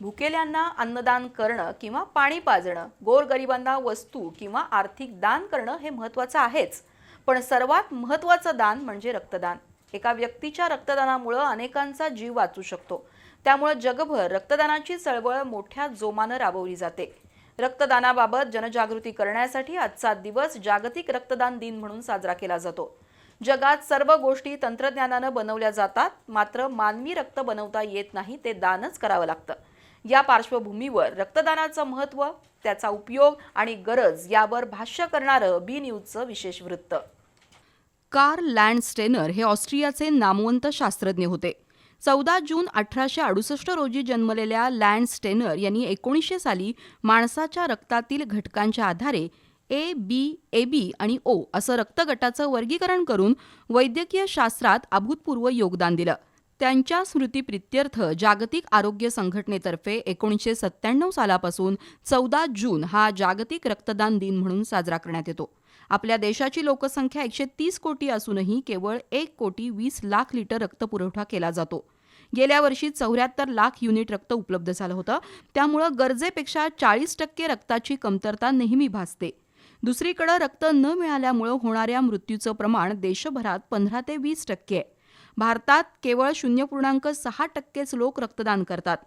भुकेल्यांना अन्नदान करणं किंवा पाणी पाजणं, गोरगरिबांना वस्तू किंवा आर्थिक दान करणं हे महत्त्वाचं आहेच. पण सर्वात महत्त्वाचं दान म्हणजे रक्तदान. एका व्यक्तीच्या रक्तदानामुळे अनेकांचा जीव वाचू शकतो. त्यामुळे जगभर रक्तदानाची चळवळ मोठ्या जोमानं राबवली जाते. रक्तदानाबाबत जनजागृती करण्यासाठी आजचा दिवस जागतिक रक्तदान दिन म्हणून साजरा केला जातो. जगात सर्व गोष्टी तंत्रज्ञानानं बनवल्या जातात, मात्र मानवी रक्त बनवता येत नाही, ते दानच करावं लागतं. या पार्श्वभूमीवर रक्तदानाचं महत्त्व, त्याचा उपयोग आणि गरज यावर भाष्य करणारं बी न्यूजचं विशेष वृत्त. कार्ल लँडस्टेनर हे ऑस्ट्रियाचे नामवंत शास्त्रज्ञ होते. 14 जून 1868 रोजी जन्मलेल्या लँडस्टेनर यांनी 1900 साली माणसाच्या रक्तातील घटकांच्या आधारे ए, बी, AB आणि O असं रक्तगटाचं वर्गीकरण करून वैद्यकीय शास्त्रात अभूतपूर्व योगदान दिलं. त्यांच्या स्मृतिप्रित्यर्थ जागतिक आरोग्य संघटनेतर्फे 1997 सालापासून 14 जून हा जागतिक रक्तदान दिन म्हणून साजरा करण्यात येतो. आपल्या देशाची लोकसंख्या 130 कोटी असूनही केवळ 1,20,00,000 लिटर रक्तपुरवठा केला जातो. गेल्या वर्षी 74 लाख युनिट रक्त उपलब्ध झालं होतं. त्यामुळे गरजेपेक्षा 40% रक्ताची कमतरता नेहमी भासते. दुसरीकडे रक्त न मिळाल्यामुळे होणाऱ्या मृत्यूचं प्रमाण देशभरात 15 ते 20% आहे. भारतात केवळ 0.6% लोक रक्तदान करतात.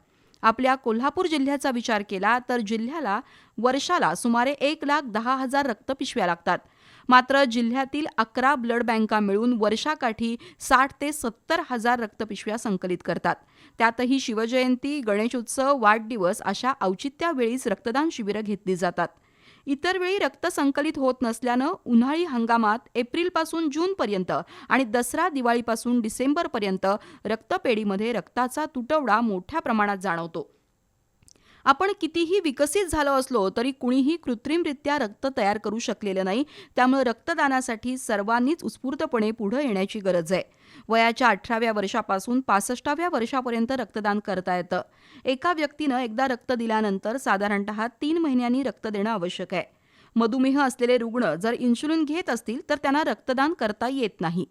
आपल्या कोल्हापूर जिल्ह्याचा विचार केला तर जिल्ह्याला वर्षाला सुमारे 1,10,000 रक्तपिशव्या लागतात. मात्र जिल्ह्यातील 11 ब्लड बँका मिळून वर्षाकाठी 60 ते 70 हजार रक्तपिशव्या संकलित करतात. त्यातही शिवजयंती, गणेशोत्सव, वाढदिवस अशा औचित्यावेळीच रक्तदान शिबिरं घेतली जातात. इतर वेळी रक्त संकलित होत नसल्यानं उन्हाळी हंगामात एप्रिलपासून जूनपर्यंत आणि दसरा दिवाळीपासून डिसेंबरपर्यंत रक्तपेढीमध्ये रक्ताचा तुटवडा मोठ्या प्रमाणात जाणवतो. आपण कितीही विकसित झालो असलो तरी कुणीही कृत्रिमरित्या रक्त तयार करू शकलेलं नाही. त्यामुळे रक्तदानासाठी सर्वांनीच उत्स्फूर्तपणे पुढे येण्याची गरज आहे. वयाच्या 18व्या वर्षापासून 65व्या वर्षापर्यंत रक्तदान करता येतं. एका व्यक्तीनं एकदा रक्त दिल्यानंतर साधारणतः 3 महिन्यांनी रक्त देणं आवश्यक आहे. मधुमेह असलेले रुग्ण जर इन्शुलिन घेत असतील तर त्यांना रक्तदान करता येत नाही.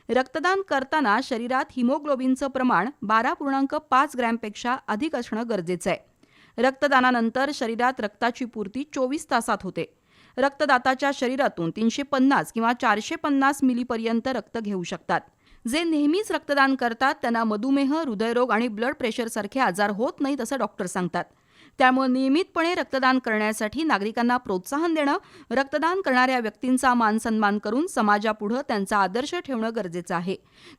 रक्तदान करताना शरीरात हिमोग्लोबिनचं प्रमाण 12.5 ग्रॅमपेक्षा अधिक असणं गरजेचं आहे. रक्तदानानंतर शरीरात रक्ताची पूर्ती 24 तासात होते. रक्तदाताच्या शरीरातून 350 किंवा 450 मिलीपर्यंत रक्त घेऊ शकतात. जे नेहमीच रक्तदान करतात त्यांना मधुमेह, हृदयरोग आणि ब्लड प्रेशरसारखे आजार होत नाहीत असं डॉक्टर सांगतात. त्यामुळे नियमितपणे रक्तदान करण्यासाठी नागरिकांना प्रोत्साहन देणं, रक्तदान करणाऱ्या व्यक्तींचा मानसन्मान करून समाजापुढे त्यांचा आदर्श ठेवणं गरजेचं आहे.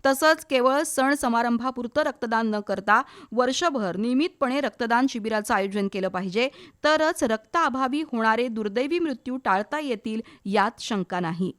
तसंच केवळ सण समारंभापुरतं रक्तदान न करता वर्षभर नियमितपणे रक्तदान शिबिराचं आयोजन केलं पाहिजे. तरच रक्ताअभावी होणारे दुर्दैवी मृत्यू टाळता येतील यात शंका नाही.